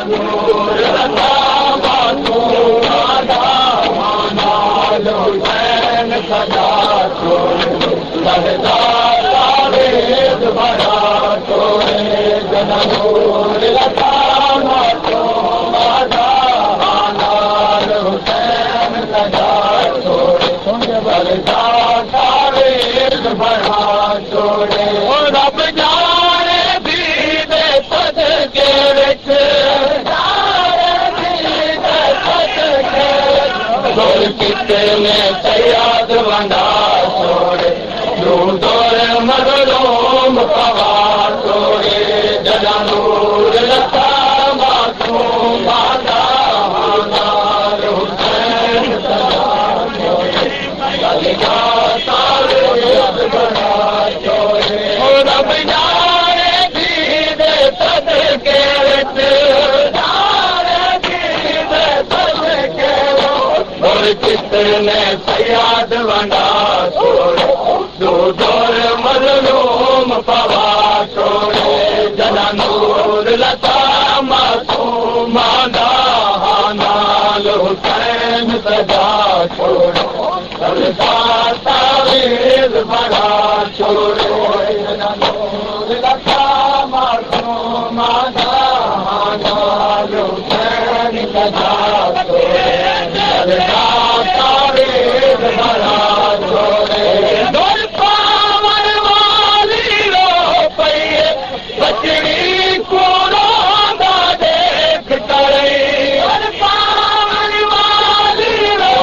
नूर लता मासूम आदा नाल हुसैन सजा छोड़े सजदा तावेज़ भरा छोड़े जना नूर लता मासूम आदा नाल हुसैन सजा छोड़े सजदा तावेज़ भरा छोड़े रब जाने दीदे सदके विच दौर कितने सयाद वंडा छोड़े दूर मज़लूम पवा छोड़े जना नूर लता मासूम आदा नाल हुसैन सजा छोड़े सजदा तावेज़ भरा छोड़े रब जाने दीदे सदके विच कितने सयाद वंडा छोड़े दूर मज़लूम पवा छोड़े जना नूर लता मासूम आदा नाल हुसैन सजा छोड़े सजदा तावेज़ भरा छोड़े जना नूर लता मासूम आदा नाल हुसैन सजा छोड़े सजदा तावेज़ भरा छोड़े दौर पावन वाली रो पई बचड़ी को रोंदा देख करे दौर पावन वाली रो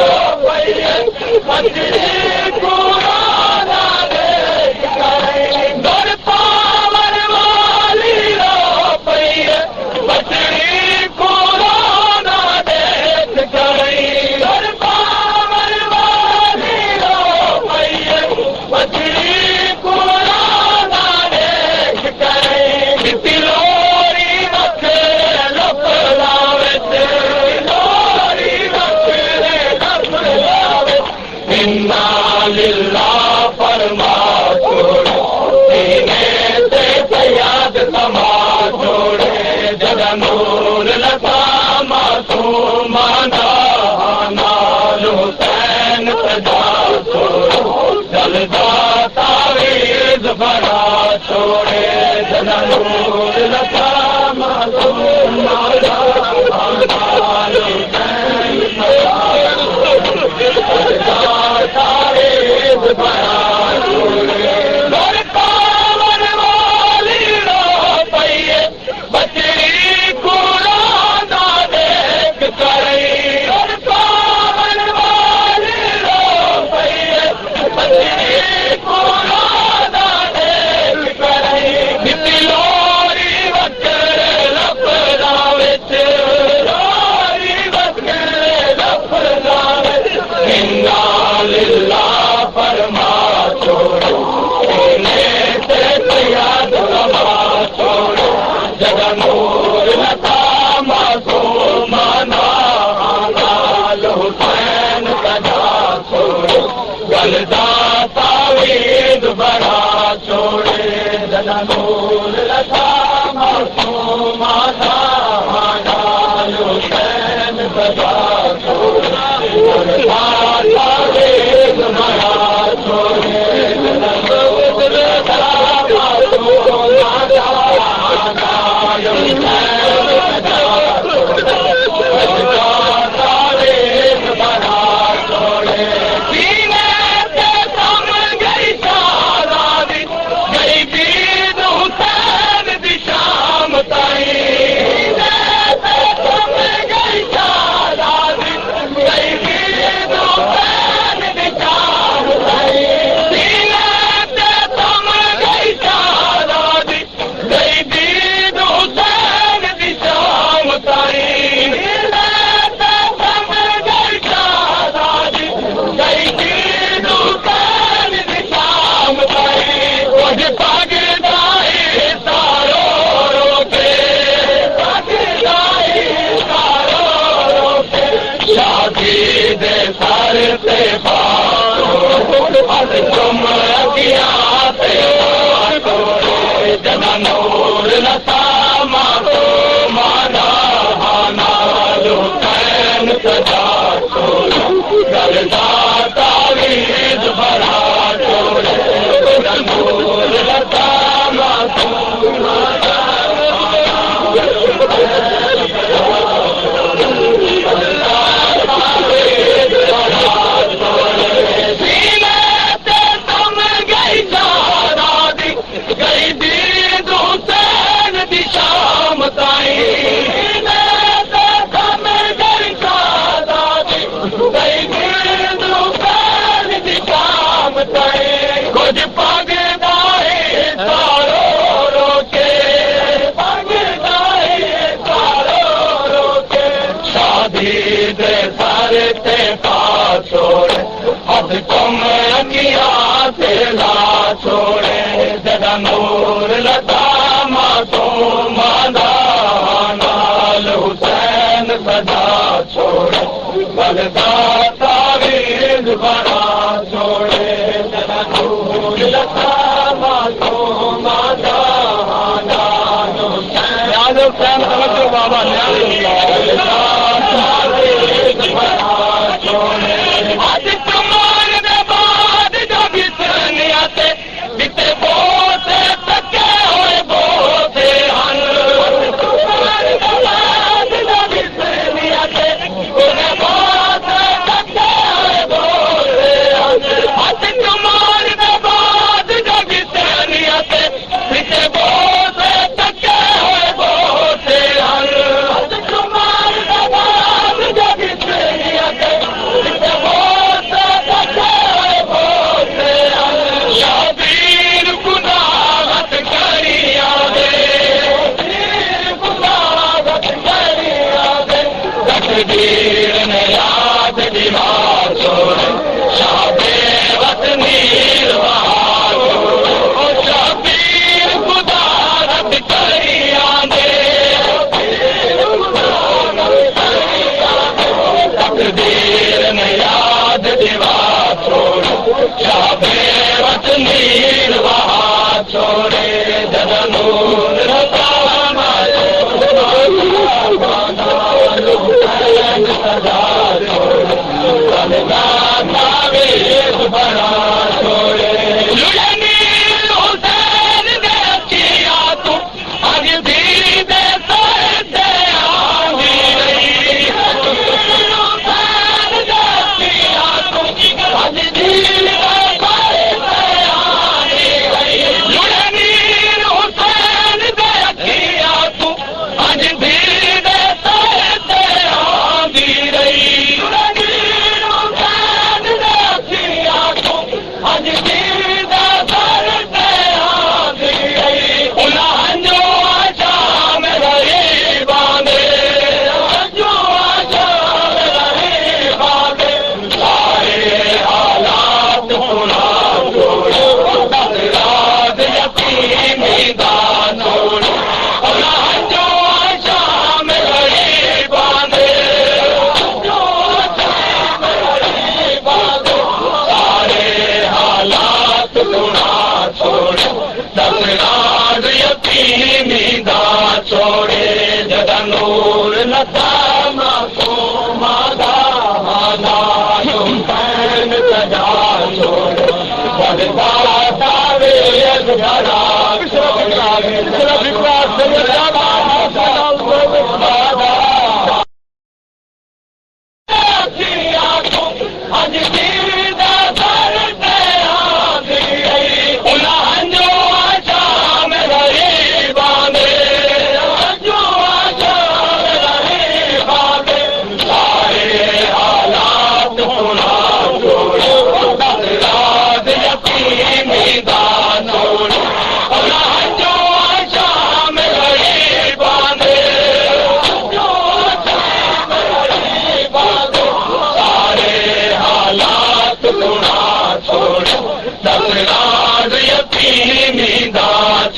पई बचड़ी को रोंदा देख करे दौर पावन वाली रो पई बचड़ी को रोंदा देख करे फरमा छोड़े सीने से सयाद समा छोड़े जना नूर लता मासूम आदा नाल हुसैन सजा छोड़े सजदा तावेज़ भरा छोड़े जना नूर लता मासूम आदा नाल हुसैन सजा छोड़े सजदा तावेज़ भरा छोड़े दौर पावन वाली रो पई बचड़ी को रोंदा देख करे दौर पावन वाली रो पई बचड़ी को रोंदा देख करे लोरी वकरे लफड़ा विच लोरी वकरे लफड़ा विच इन्ना लिल्लाह फरमा छोड़े सीने से सयाद समा छोड़े जना नूर लता मासूम नाल हुसैन सजा छोड़े सजदा तावेज़ भरा छोड़े जना नूर लता मासूम नाल हुसैन सजा छोड़े सजदा तावेज़ भरा छोड़े जना नूर लता मासूम नाल हुसैन सजा छोड़े सजदा तावेज़ भरा छोड़े सीने से सम गई शादादी गई दीद हुसैन दी शाम ताई सीने से सम गई शादादी गई दीद हुसैन दी शाम ताई सीने से सम गई शादादी गई दीद हुसैन दी शाम ताई जना नूर लता मासूम आदा ते पा छोड़े हद तुम अखिया से ला छोड़े जदा नूर लता मासूम नाल हुसैन सजा छोड़े बलदा तावीज़ बना छोड़े जदा नूर लता मासूम नाल हुसैन समझो बाबा आज कमाल दे बाद जो बिसनिया से बिते बोते तके होए बोते हन कमाल दे बाद जो बिसनिया से बिते बोते तके होए बोते हन आज कमाल दे बाद जो बिसनिया से बिते बोते तके होए बोते हन आज कमाल दे बाद जो बिसनिया से याद दीवार छोड़े शाबे वतनी शबीर खुदा रब करिया दे तकदीर ने याद दीवार छोड़े शाबे वतनी छोड़े जदा नूर लता सजा छोड़े बलदा तावीज़ बना छोड़े हुसैन दे अखिया तू अज दी दे सर ते आंदी रही हुसैन दे अखिया तू अज दी दे सर ते आंदी रही हुसैन दे अखिया तू अज दी दे सर ते आंदी रही छोड़े जदा नूर लता मासूम हुसैन सजा छोड़े बलदा तावीज़ बना आज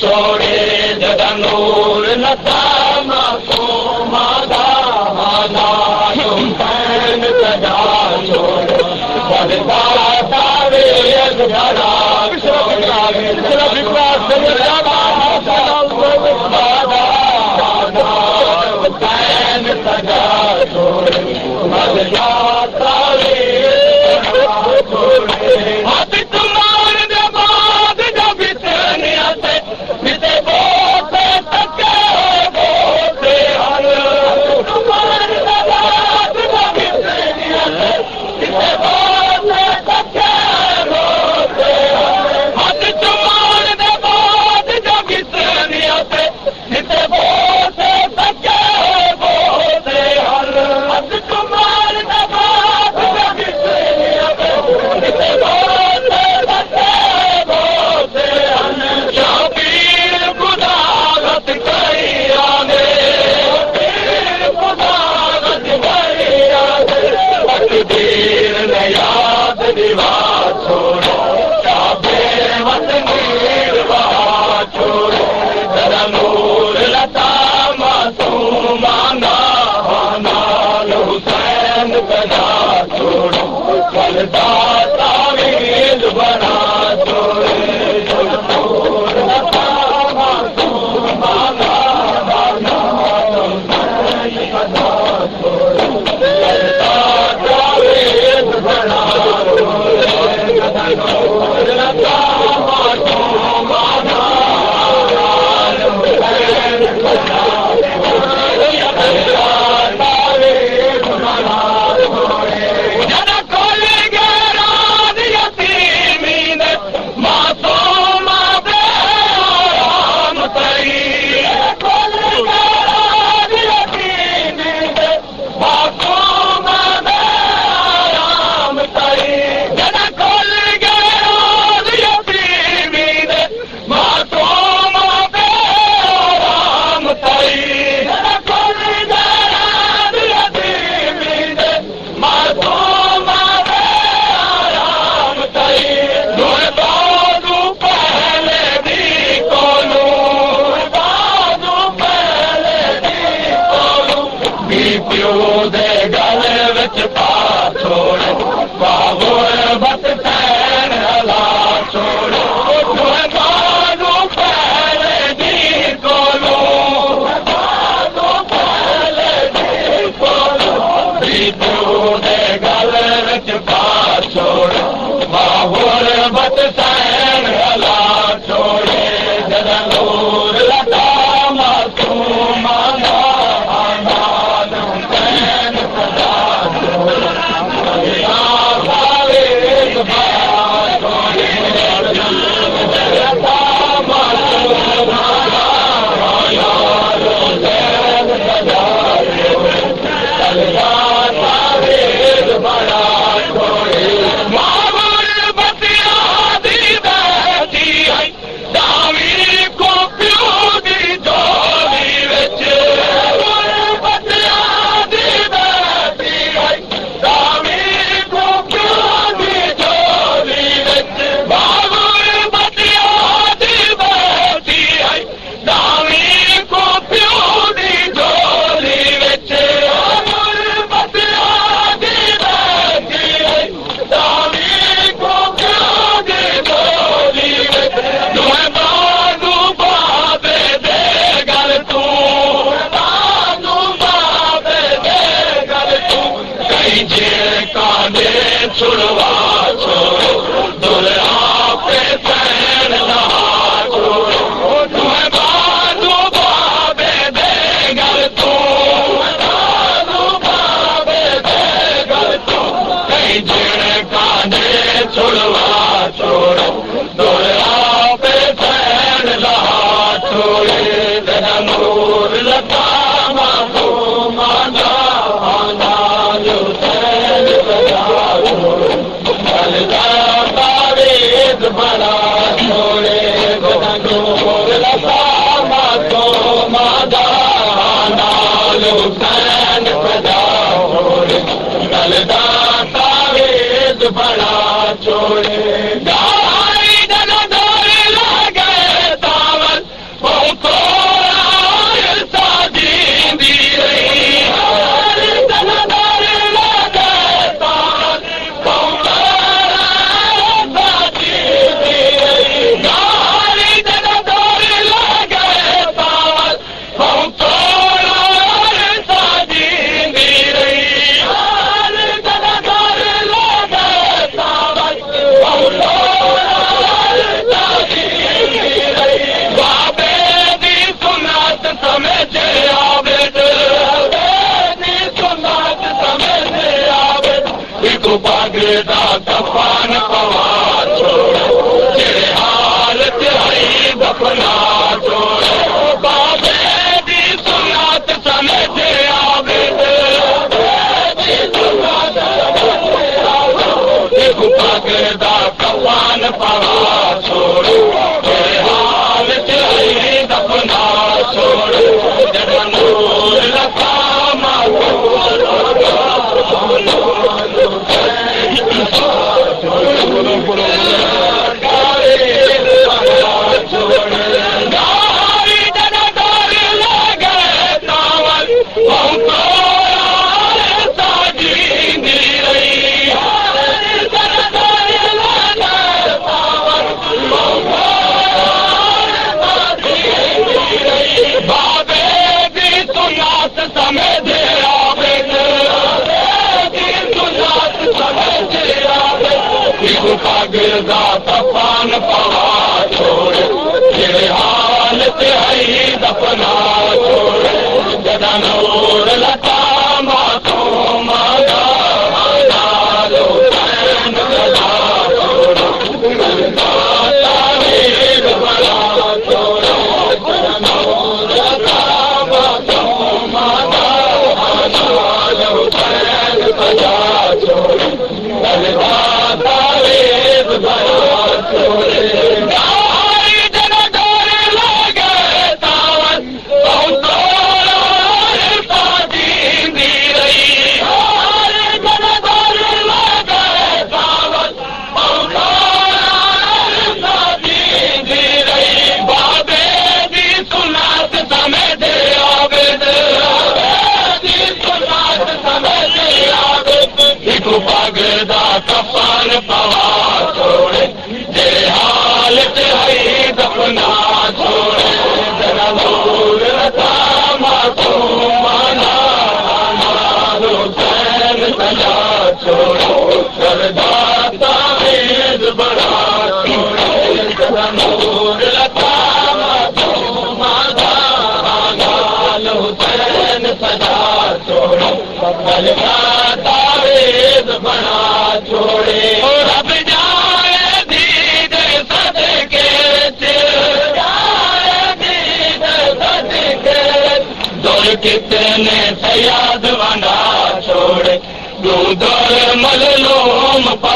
छोड़े जदा नूर लता मासूम हुसैन सजा छोड़े बलदा तावीज़ बना हुसैन सजा छोड़े बलदा तावीज़ छोड़े हाथ तुम्हार दे बाद जो बिसनिया से बिते बोते तके बोते हन तुम्हार दे बाद जो बिसनिया से बिते बोते तके बोते हन हाथ तुम्हार दे बाद जो बिसनिया से बिते बोते तके बोते हन हाथ तुम्हार दे प्यो दे गल विच पा छोड़ बाबू बत सैन हला छोड़ बानू पहले दी कोलो प्यो दे गल विच पा छोड़ बाबू बत सैन हला छोड़े जदा नूर लटा मासूम छुड़वा छोड़ो दुल्हा पे सैन लहा छोड़ो तुम्हें बाजू बाबे दे गल तू बाजू बाबे दे गल तू कहीं जिन कांधे छुड़वा छोड़ो दुल्हा पे सैन लहा छोड़े तेरा नूर लता मासूम आना आना जो सैन बड़ा छोड़े नालो सैन सदा छोड़े गलदा तावेद बड़ा छोड़े लगे तावल बहुतो साजींदी रही बागदा कफन पवा छोड़ो जेड़े हालत आई दफना छोड़ो बाबे दी सुन्नत समझ आवे बागदा कफन पवा छोड़ो जेड़े हालत आई दफना छोड़ो जड़ा नूर लखा गिरदा तफान पवा छोड़ जेड़े हालत आई दफना छोड़ जदा नूर लता मासूम नालो सैन सदा छोड़ो तावेद बड़ा छोड़ो जदा नूर लता मासूम नालो सैन सदा छोड़ो पवा छोड़े जे हालत है दफना छोड़े जरा दूर रखा मासूमाना हुसैन सजा छोड़ो सरदा तावीज़ बड़ा छोड़े जरा दूर रखा मासूमाना हुसैन सजा छोड़ो सरदा तावीज़ बड़ा छोड़े रब जाए दीद सदके दौर कितने सयाद वना छोड़े तू दौर मलूम पा